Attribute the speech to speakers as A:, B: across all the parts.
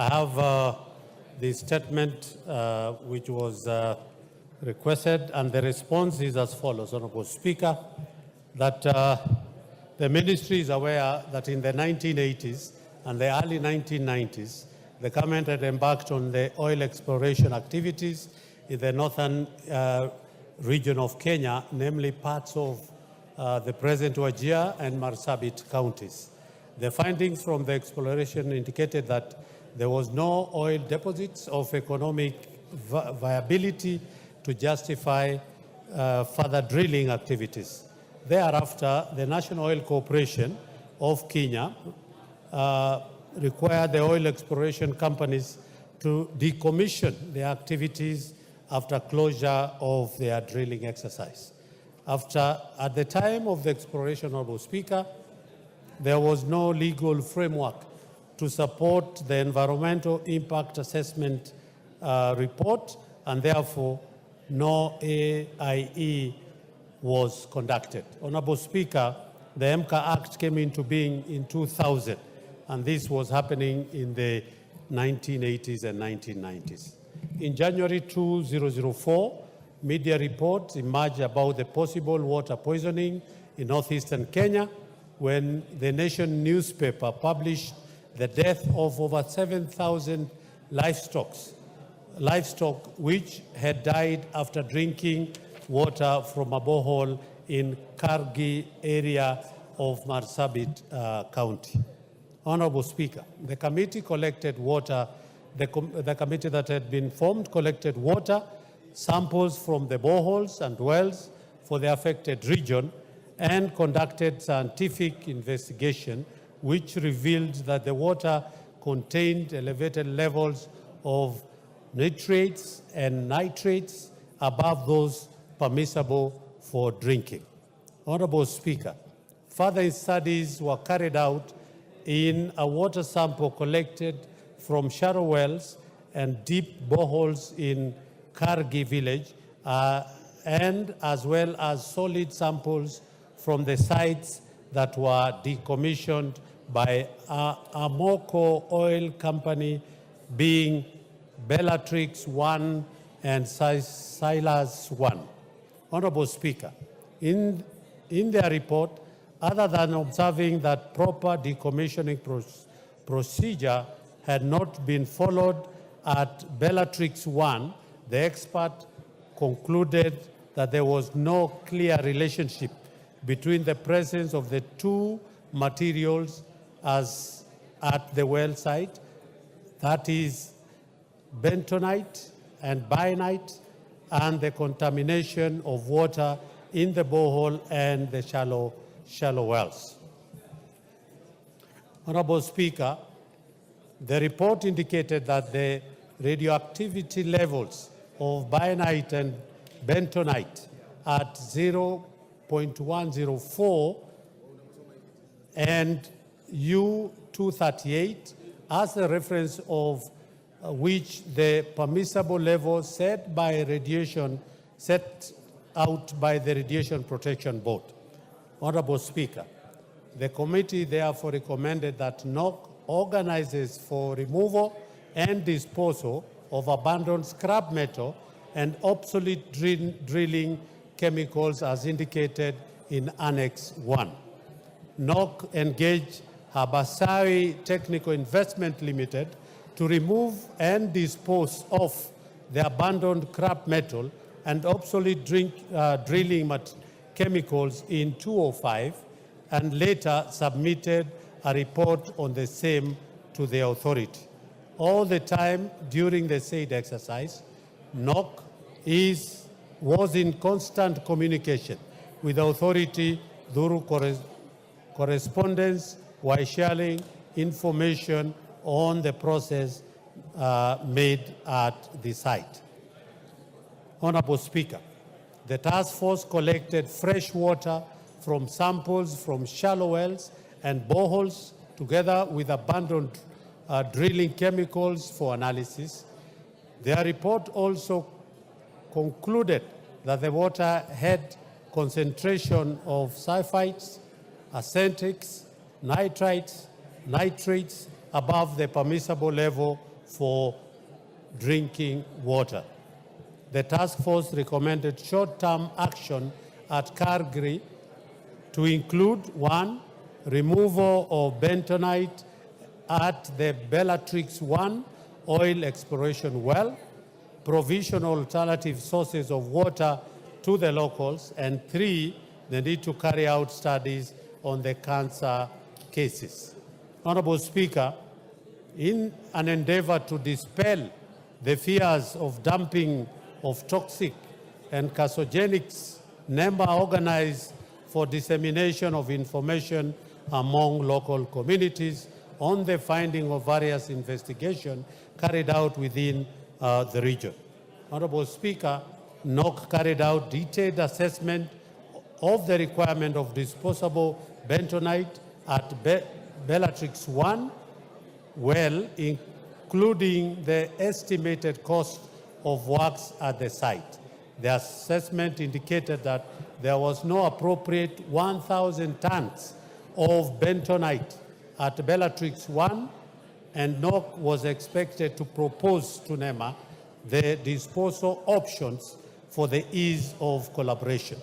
A: I have the statement which was requested, and the response is as follows, Honorable Speaker, that the ministry is aware that in the 1980s and the early 1990s, the government had embarked on the oil exploration activities in the northern region of Kenya, namely parts of the present Wajir and Marsabit counties. The findings from the exploration indicated that there was no oil deposits of economic viability to justify further drilling activities. Thereafter, the National Oil Corporation of Kenya required the oil exploration companies to decommission their activities after closure of their drilling exercise. At the time of the exploration, Honorable Speaker, there was no legal framework to support the environmental impact assessment report, and therefore no AIE was conducted. Honorable Speaker, the MCA Act came into being in 2000, and this was happening in the 1980s and 1990s. In January 2004, media reports emerged about the possible water poisoning in northeastern Kenya when the Nation newspaper published the death of over 7,000 livestock which had died after drinking water from a borehole in Kargi area of Marsabit County. Honorable Speaker, the committee collected water, the committee that had been formed collected water samples from the boreholes and wells for the affected region and conducted scientific investigation which revealed that the water contained elevated levels of nitrates and nitrates above those permissible for drinking. Honorable Speaker, further studies were carried out in a water sample collected from shallow wells and deep boreholes in Kargi village, and as well as solid samples from the sites that were decommissioned by Amoco Oil Company, being Bellatrix 1 and Silas 1. Honorable Speaker, in their report, other than observing that proper decommissioning procedure had not been followed at Bellatrix 1, the expert concluded that there was no clear relationship between the presence of the two materials as at the well site, that is bentonite and bainite, and the contamination of water in the borehole and the shallow wells. Honorable Speaker, the report indicated that the radioactivity levels of bainite and bentonite at 0.104 and U-238 as a reference of which the permissible level set out by the Radiation Protection Board. Honorable Speaker, the committee therefore recommended that NOC organizes for removal and disposal of abandoned scrap metal and obsolete drilling chemicals as indicated in Annex 1. NOC engaged Habasari Technical Investment Limited to remove and dispose of the abandoned scrap metal and obsolete drilling chemicals in 2005, and later submitted a report on the same to the authority. All the time during the said exercise, NOC was in constant communication with the authority through correspondence while sharing information on the process made at the site. Honorable Speaker, the task force collected fresh water from samples from shallow wells and boreholes together with abandoned drilling chemicals for analysis. Their report also concluded that the water had concentration of sulfites, acetics, nitrites, nitrates above the permissible level for drinking water. The task force recommended short-term action at Kargri to include: 1, removal of bentonite at the Bellatrix 1 oil exploration well, provision of alternative sources of water to the locals, and 3, the need to carry out studies on the cancer cases. Honorable Speaker, in an endeavor to dispel the fears of dumping of toxic and carcinogenics, NEMA organized for dissemination of information among local communities on the finding of various investigations carried out within the region. Honorable Speaker, NOC carried out detailed assessment of the requirement of disposable bentonite at Bellatrix 1 well, including the estimated cost of works at the site. The assessment indicated that there was no appropriate 1,000 tons of bentonite at Bellatrix 1, and NOC was expected to propose to NEMA the disposal options for the ease of collaboration.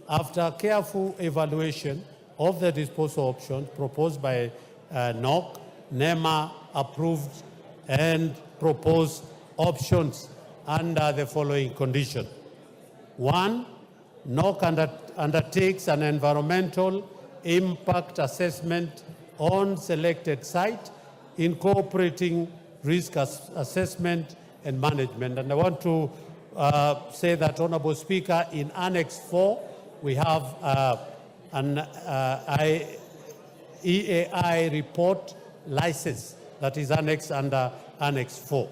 A: After careful evaluation of the disposal options proposed by NOC, NEMA approved and proposed options under the following condition. 1, NOC undertakes an environmental impact assessment on selected site, incorporating risk assessment and management. And I want to say that, Honorable Speaker, in Annex 4, we have an EAI report license that is annexed under Annex 4.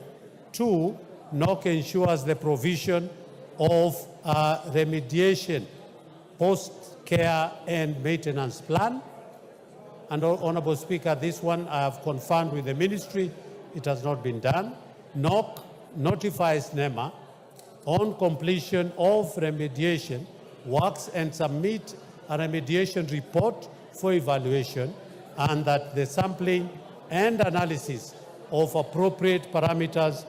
A: 2, NOC ensures the provision of remediation, post-care and maintenance plan. And Honorable Speaker, this one I have confirmed with the ministry, it has not been done. NOC notifies NEMA on completion of remediation works and submit a remediation report for evaluation, and that the sampling and analysis of appropriate parameters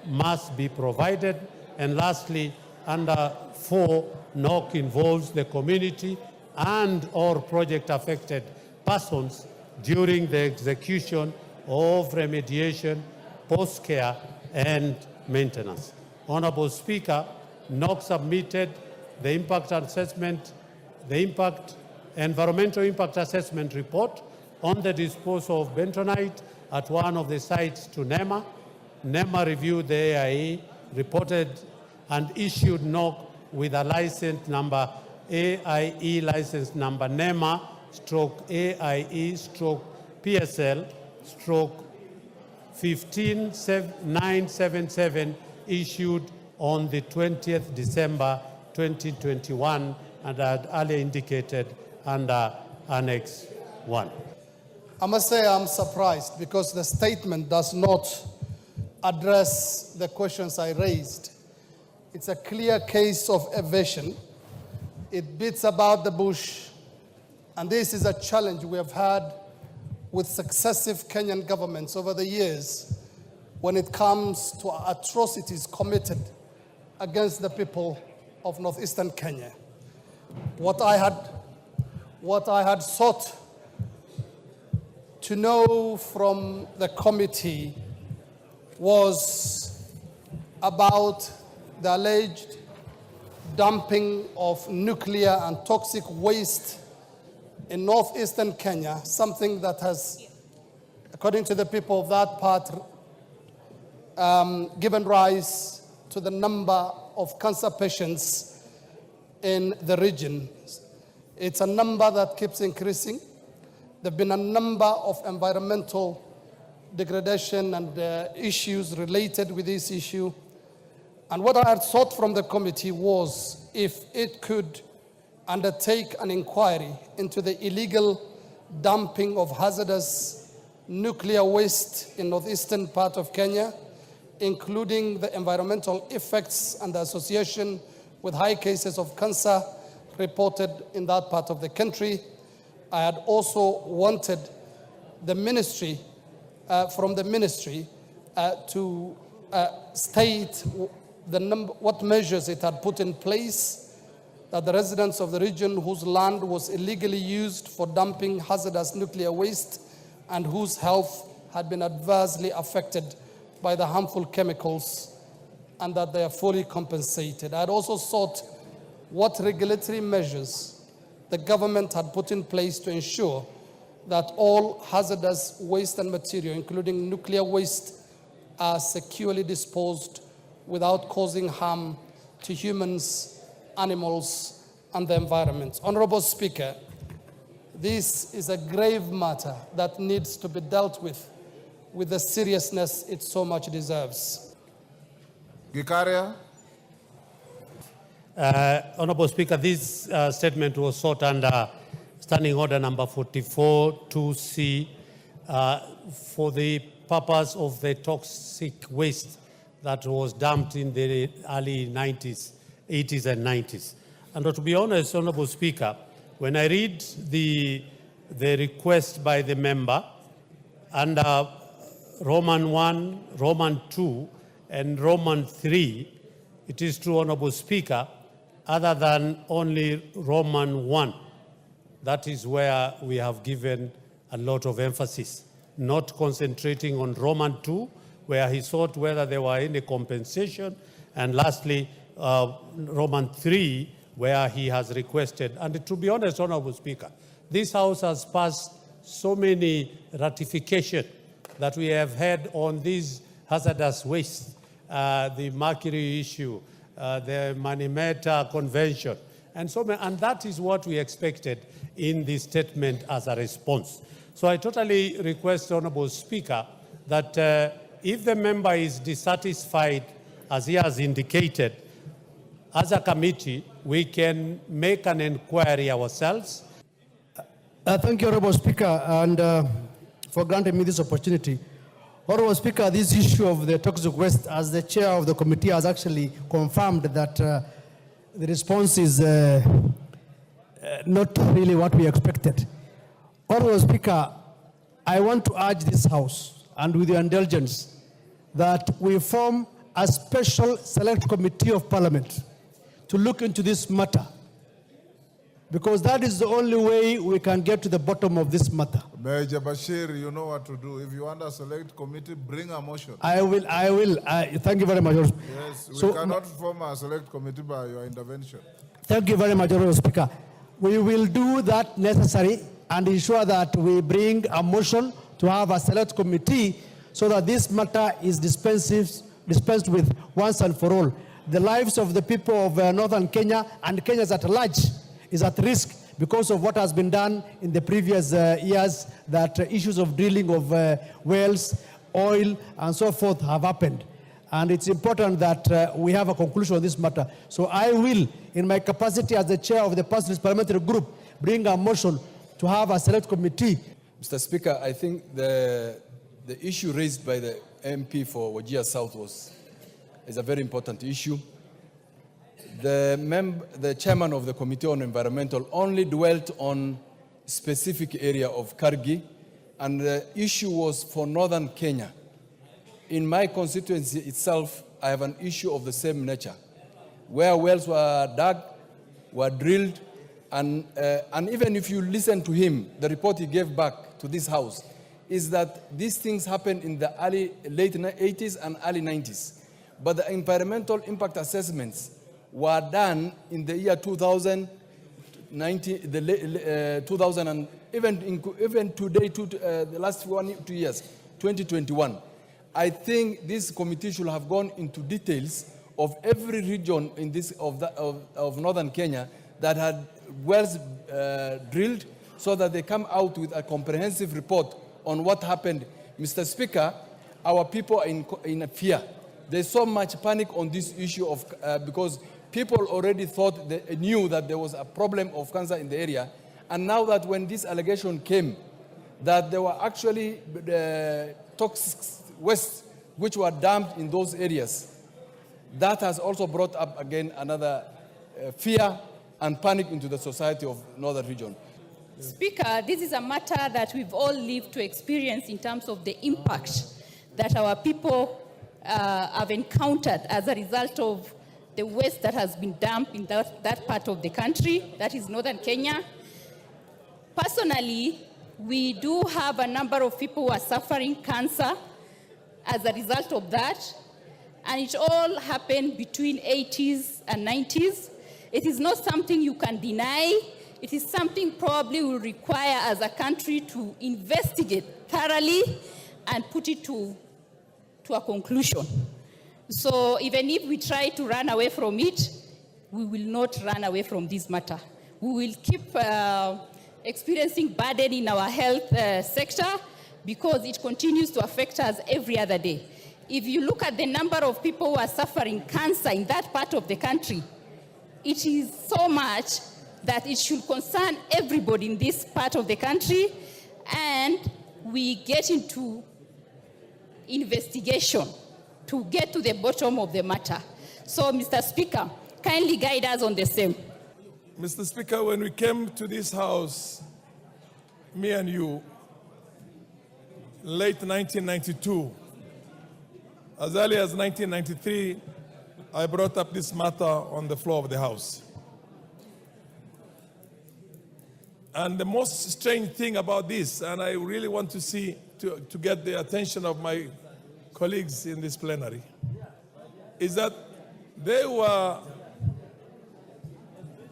A: must be provided. And lastly, under 4, NOC involves the community and or project affected persons during the execution of remediation, post-care and maintenance. Honorable Speaker, NOC submitted the environmental impact assessment report on the disposal of bentonite at one of the sites to NEMA. NEMA reviewed the AIE, reported and issued NOC with a license number, AIE license number NEMA /AIE PSL 15977, issued on the 20th December 2021, and I had earlier indicated under Annex 1.
B: I must say I'm surprised because the statement does not address the questions I raised. It's a clear case of evasion. It beats about the bush, and this is a challenge we have had with successive Kenyan governments over the years when it comes to atrocities committed against the people of northeastern Kenya. What I had sought to know from the committee was about the alleged dumping of nuclear and toxic waste in northeastern Kenya, something that has, according to the people of that part, given rise to the number of cancer patients in the region. It's a number that keeps increasing. There have been a number of environmental degradation and issues related with this issue. And what I had sought from the committee was if it could undertake an inquiry into the illegal dumping of hazardous nuclear waste in northeastern part of Kenya, including the environmental effects and the association with high cases of cancer reported in that part of the country. I had also wanted the ministry, from the ministry, to state what measures it had put in place, that the residents of the region whose land was illegally used for dumping hazardous nuclear waste and whose health had been adversely affected by the harmful chemicals, and that they are fully compensated. I had also sought what regulatory measures the government had put in place to ensure that all hazardous waste and material, including nuclear waste, are securely disposed without causing harm to humans, animals, and the environment. Honorable Speaker, this is a grave matter that needs to be dealt with the seriousness it so much deserves.
C: Gikaria.
A: Honorable Speaker, this statement was sought under Standing Order number 44 2C for the purpose of the toxic waste that was dumped in the early 90s, 80s and 90s. And to be honest, Honorable Speaker, when I read the request by the member under Roman 1, Roman 2, and Roman 3, it is true, Honorable Speaker, other than only Roman 1, that is where we have given a lot of emphasis, not concentrating on Roman 2, where he sought whether there were any compensation, and lastly, Roman 3, where he has requested. And to be honest, Honorable Speaker, this House has passed so many ratifications that we have had on these hazardous waste, the mercury issue, the Manimeta Convention, and so many, and that is what we expected in this statement as a response. So I totally request, Honorable Speaker, that if the member is dissatisfied, as he has indicated, as a committee, we can make an inquiry ourselves.
D: Thank you, Honorable Speaker, and for granting me this opportunity. Honorable Speaker, this issue of the toxic waste, as the chair of the committee has actually confirmed that the response is not really what we expected. Honorable Speaker, I want to urge this House, and with your indulgence, that we form a special select committee of Parliament to look into this matter, because that is the only way we can get to the bottom of this matter.
C: Major Bashir, you know what to do. If you want a select committee, bring a motion.
D: I will. Thank you very much.
C: Yes, we cannot form a select committee by your intervention.
D: Thank you very much, Honorable Speaker. We will do that necessary and ensure that we bring a motion to have a select committee so that this matter is dispensed with once and for all. The lives of the people of northern Kenya and Kenyans at large is at risk because of what has been done in the previous years, that issues of drilling of wells, oil, and so forth have happened. And it's important that we have a conclusion on this matter. So I will, in my capacity as the chair of the parliamentary group, bring a motion to have a select committee.
E: Mr. Speaker, I think the issue raised by the MP for Wajir South is a very important issue. The chairman of the Committee on Environmental only dwelt on specific area of Kargi, and the issue was for northern Kenya. In my constituency itself, I have an issue of the same nature, where wells were dug, were drilled, and even if you listen to him, the report he gave back to this House is that these things happened in the late 80s and early 90s. But the environmental impact assessments were done in the year 2000, 2000 and even today, the last 2 years, 2021. I think this committee should have gone into details of every region in this of northern Kenya that had wells drilled, so that they come out with a comprehensive report on what happened. Mr. Speaker, our people are in fear. There's so much panic on this issue of because people already thought, they knew that there was a problem of cancer in the area, and now that when this allegation came, that there were actually toxic waste which were dumped in those areas, that has also brought up again another fear and panic into the society of northern region.
F: Speaker, this is a matter that we've all lived to experience in terms of the impact that our people have encountered as a result of the waste that has been dumped in that part of the country, that is northern Kenya. Personally, we do have a number of people who are suffering cancer as a result of that, and it all happened between 80s and 90s. It is not something you can deny. It is something probably will require as a country to investigate thoroughly and put it to a conclusion. So even if we try to run away from it, we will not run away from this matter. We will keep experiencing burden in our health sector because it continues to affect us every other day. If you look at the number of people who are suffering cancer in that part of the country, it is so much that it should concern everybody in this part of the country, and we get into investigation to get to the bottom of the matter. So, Mr. Speaker, kindly guide us on the same.
G: Mr. Speaker, when we came to this house, me and you, late 1992, as early as 1993, I brought up this matter on the floor of the House. And the most strange thing about this, and I really want to get the attention of my colleagues in this plenary, is that there were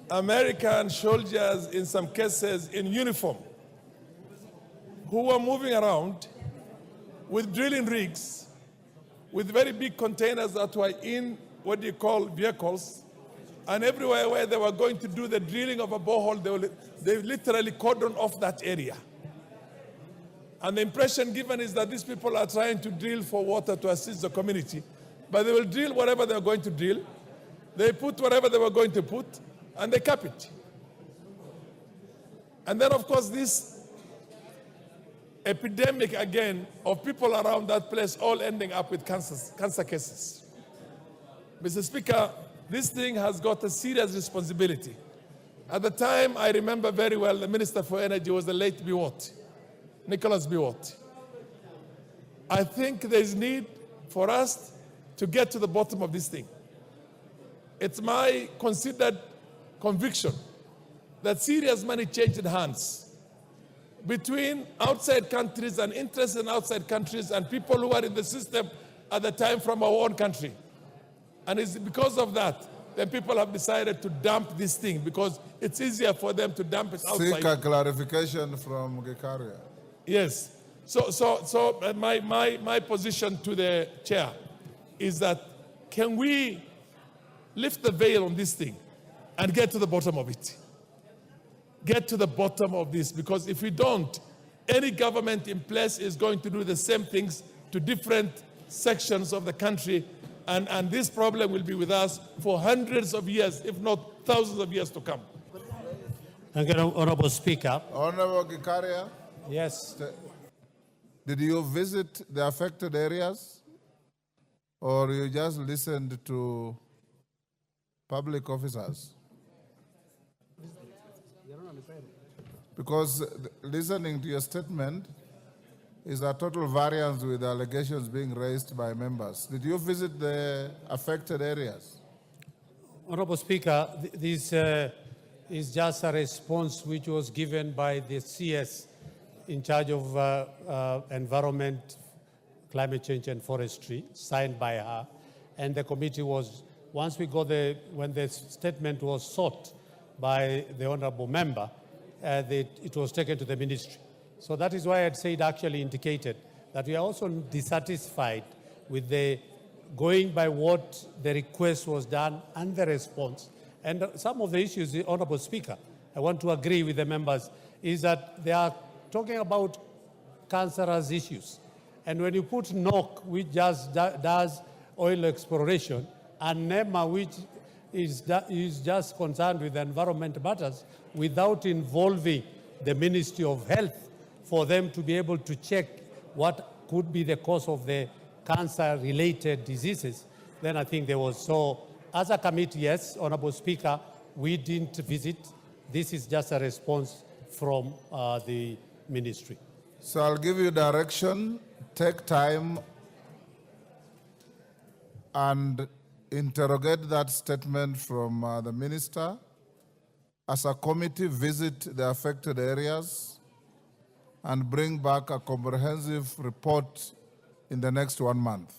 G: American soldiers, in some cases in uniform, who were moving around with drilling rigs, with very big containers that were in what you call vehicles, and everywhere where they were going to do the drilling of a borehole, they literally cordoned off that area. And the impression given is that these people are trying to drill for water to assist the community, but they will drill whatever they're going to drill, they put whatever they were going to put, and they cap it. And then, of course, this epidemic again of people around that place all ending up with cancer cases. Mr. Speaker, this thing has got a serious responsibility. At the time, I remember very well, the Minister for Energy was the late Biwott, Nicholas Biwott. I think there's need for us to get to the bottom of this thing. It's my considered conviction that serious money changed hands between outside countries and interests in outside countries and people who are in the system at the time from our own country. And it's because of that that people have decided to dump this thing, because it's easier for them to dump it outside.
C: Seek a clarification from Gikaria.
G: Yes. So my position to the chair is that can we lift the veil on this thing and get to the bottom of it? Get to the bottom of this, because if we don't, any government in place is going to do the same things to different sections of the country, and this problem will be with us for hundreds of years, if not thousands of years to come.
A: Thank you, Honorable Speaker.
C: Honorable Gikaria,
A: Yes.
C: did you visit the affected areas, or you just listened to public officers? Because listening to your statement is a total variance with allegations being raised by members. Did you visit the affected areas?
A: Honorable Speaker, this is just a response which was given by the CS in charge of environment, climate change and forestry, signed by her. And the committee was, once we got when the statement was sought by the honorable member, it was taken to the ministry. So that is why I'd say it actually indicated that we are also dissatisfied with the going by what the request was done and the response. And some of the issues, the Honorable Speaker, I want to agree with the members, is that they are talking about cancerous issues. And when you put NOC, which just does oil exploration, and NEMA, which is just concerned with environment matters, without involving the Ministry of Health for them to be able to check what could be the cause of the cancer-related diseases, then I think there was. So as a committee, yes, Honorable Speaker, we didn't visit. This is just a response from the ministry.
C: So I'll give you direction. Take time and interrogate that statement from the minister. As a committee, visit the affected areas and bring back a comprehensive report in the next 1 month.